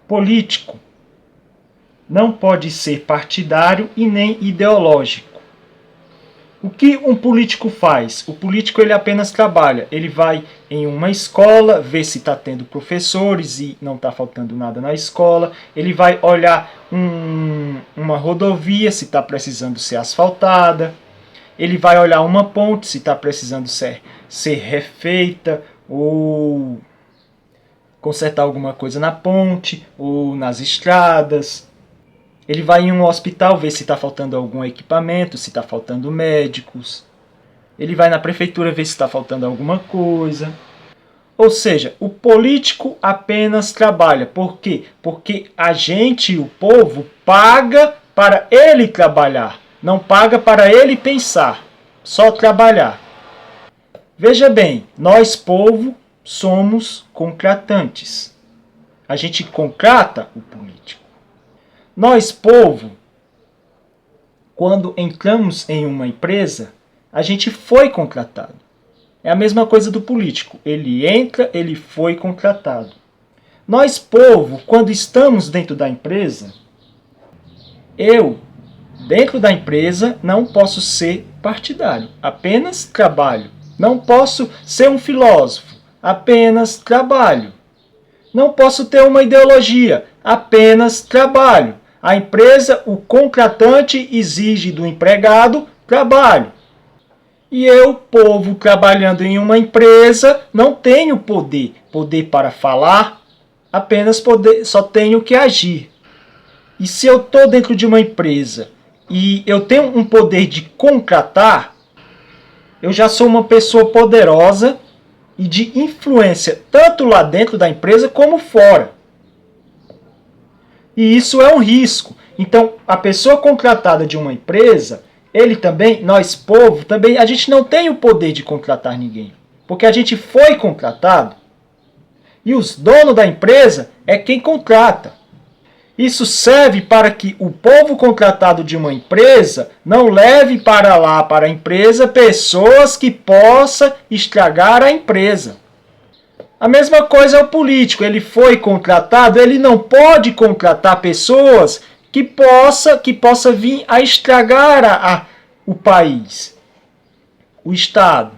Político não pode ser partidário e nem ideológico. O que um político faz? O político ele apenas trabalha. Ele vai em uma escola, ver se está tendo professores e não está faltando nada na escola. Ele vai olhar uma rodovia, se está precisando ser asfaltada. Ele vai olhar uma ponte, se está precisando ser refeita ou consertar alguma coisa na ponte ou nas estradas. Ele vai em um hospital ver se está faltando algum equipamento, se está faltando médicos. Ele vai na prefeitura ver se está faltando alguma coisa. Ou seja, o político apenas trabalha. Por quê? Porque a gente, o povo, paga para ele trabalhar. Não paga para ele pensar, só trabalhar. Veja bem, nós, povo, somos contratantes. A gente contrata o político. Nós, povo, quando entramos em uma empresa, a gente foi contratado. É a mesma coisa do político. Ele entra, ele foi contratado. Nós, povo, quando estamos dentro da empresa, dentro da empresa, não posso ser partidário, apenas trabalho. Não posso ser um filósofo, apenas trabalho. Não posso ter uma ideologia, apenas trabalho. A empresa, o contratante, exige do empregado trabalho. E eu, povo, trabalhando em uma empresa, não tenho poder. Poder para falar, apenas poder, só tenho que agir. E se eu estou dentro de uma empresa e eu tenho um poder de contratar, eu já sou uma pessoa poderosa e de influência, tanto lá dentro da empresa como fora. E isso é um risco. Então, a pessoa contratada de uma empresa, ele também, nós povo, também, a gente não tem o poder de contratar ninguém. Porque a gente foi contratado e os donos da empresa é quem contrata. Isso serve para que o povo contratado de uma empresa não leve para lá, para a empresa, pessoas que possam estragar a empresa. A mesma coisa é o político. Ele foi contratado, ele não pode contratar pessoas que possa vir a estragar o país, o Estado.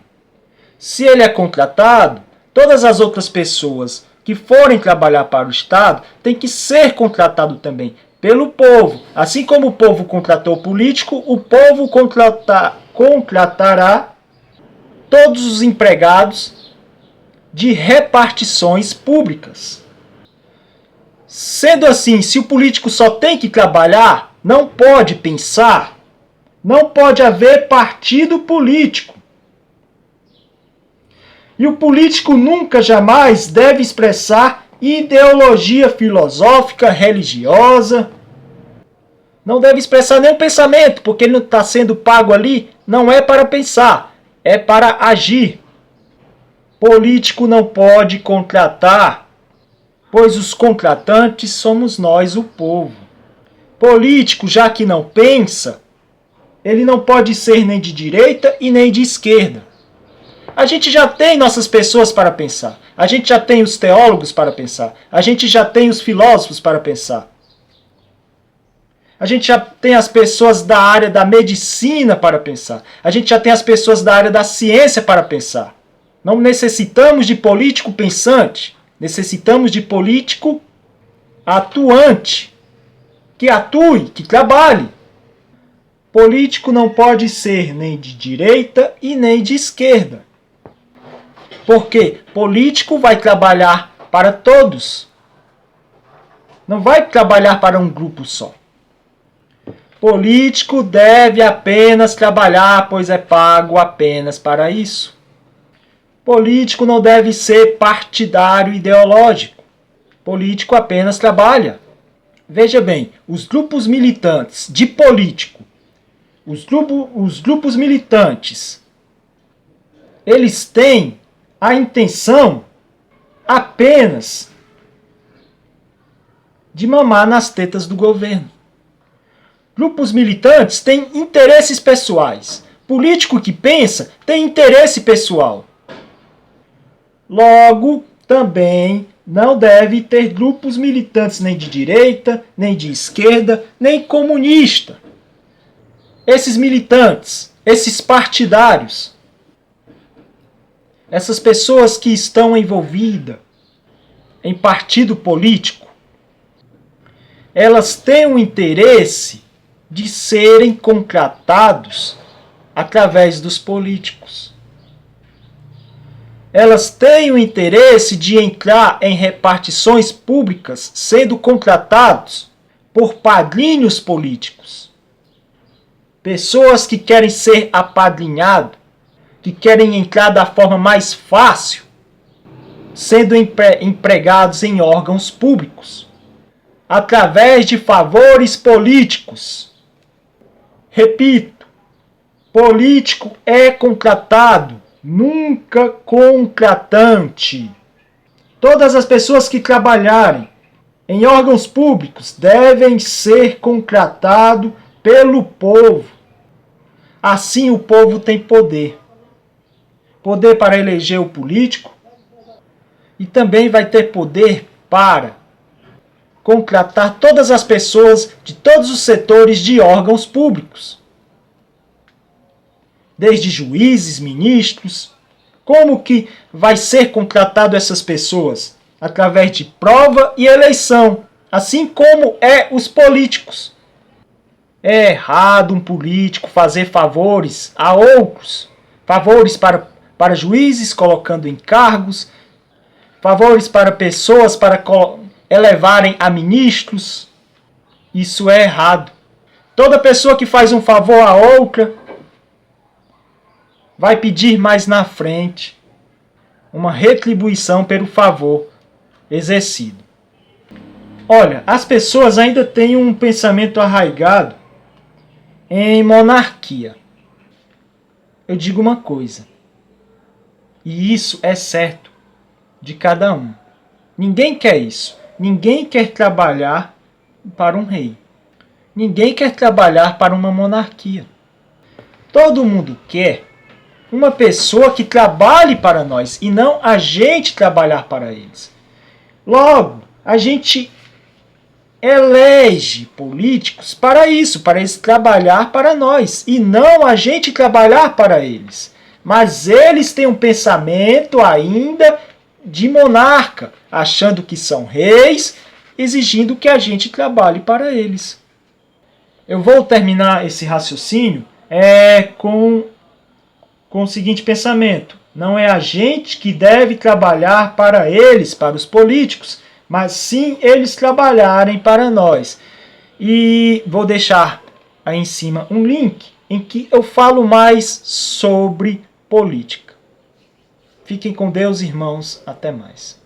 Se ele é contratado, todas as outras pessoas que forem trabalhar para o Estado têm que ser contratado também pelo povo. Assim como o povo contratou o político, o povo contratará todos os empregados de repartições públicas. Sendo assim, se o político só tem que trabalhar, não pode pensar, não pode haver partido político. E o político nunca, jamais deve expressar ideologia filosófica, religiosa. Não deve expressar nenhum pensamento, porque ele não está sendo pago ali, não é para pensar, é para agir. Político não pode contratar, pois os contratantes somos nós, o povo. Político, já que não pensa, ele não pode ser nem de direita e nem de esquerda. A gente já tem nossas pessoas para pensar. A gente já tem os teólogos para pensar. A gente já tem os filósofos para pensar. A gente já tem as pessoas da área da medicina para pensar. A gente já tem as pessoas da área da ciência para pensar. Não necessitamos de político pensante. Necessitamos de político atuante. Que atue, que trabalhe. Político não pode ser nem de direita e nem de esquerda. Porque político vai trabalhar para todos. Não vai trabalhar para um grupo só. Político deve apenas trabalhar, pois é pago apenas para isso. Político não deve ser partidário ideológico. Político apenas trabalha. Veja bem, os grupos militantes de político, os grupos militantes, eles têm a intenção apenas de mamar nas tetas do governo. Grupos militantes têm interesses pessoais. Político que pensa tem interesse pessoal. Logo, também não deve ter grupos militantes nem de direita, nem de esquerda, nem comunista. Esses militantes, esses partidários, essas pessoas que estão envolvidas em partido político, elas têm o interesse de serem contratados através dos políticos. Elas têm o interesse de entrar em repartições públicas sendo contratados por padrinhos políticos. Pessoas que querem ser apadrinhadas, que querem entrar da forma mais fácil, sendo empregados em órgãos públicos, através de favores políticos. Repito, político é contratado, nunca contratante. Todas as pessoas que trabalharem em órgãos públicos devem ser contratados pelo povo. Assim o povo tem poder. Poder para eleger o político e também vai ter poder para contratar todas as pessoas de todos os setores de órgãos públicos. Desde juízes, ministros. Como que vai ser contratado essas pessoas? Através de prova e eleição, assim como os políticos. É errado um político fazer favores a outros, favores para juízes colocando em cargos, favores para pessoas para elevarem a ministros. Isso é errado. Toda pessoa que faz um favor a outra vai pedir mais na frente uma retribuição pelo favor exercido. Olha, as pessoas ainda têm um pensamento arraigado em monarquia. Eu digo uma coisa, e isso é certo de cada um. Ninguém quer isso. Ninguém quer trabalhar para um rei. Ninguém quer trabalhar para uma monarquia. Todo mundo quer uma pessoa que trabalhe para nós e não a gente trabalhar para eles. Logo, a gente elege políticos para isso, para eles trabalhar para nós e não a gente trabalhar para eles. Mas eles têm um pensamento ainda de monarca, achando que são reis, exigindo que a gente trabalhe para eles. Eu vou terminar esse raciocínio com o seguinte pensamento: não é a gente que deve trabalhar para eles, para os políticos, mas sim eles trabalharem para nós. E vou deixar aí em cima um link em que eu falo mais sobre política. Fiquem com Deus, irmãos. Até mais.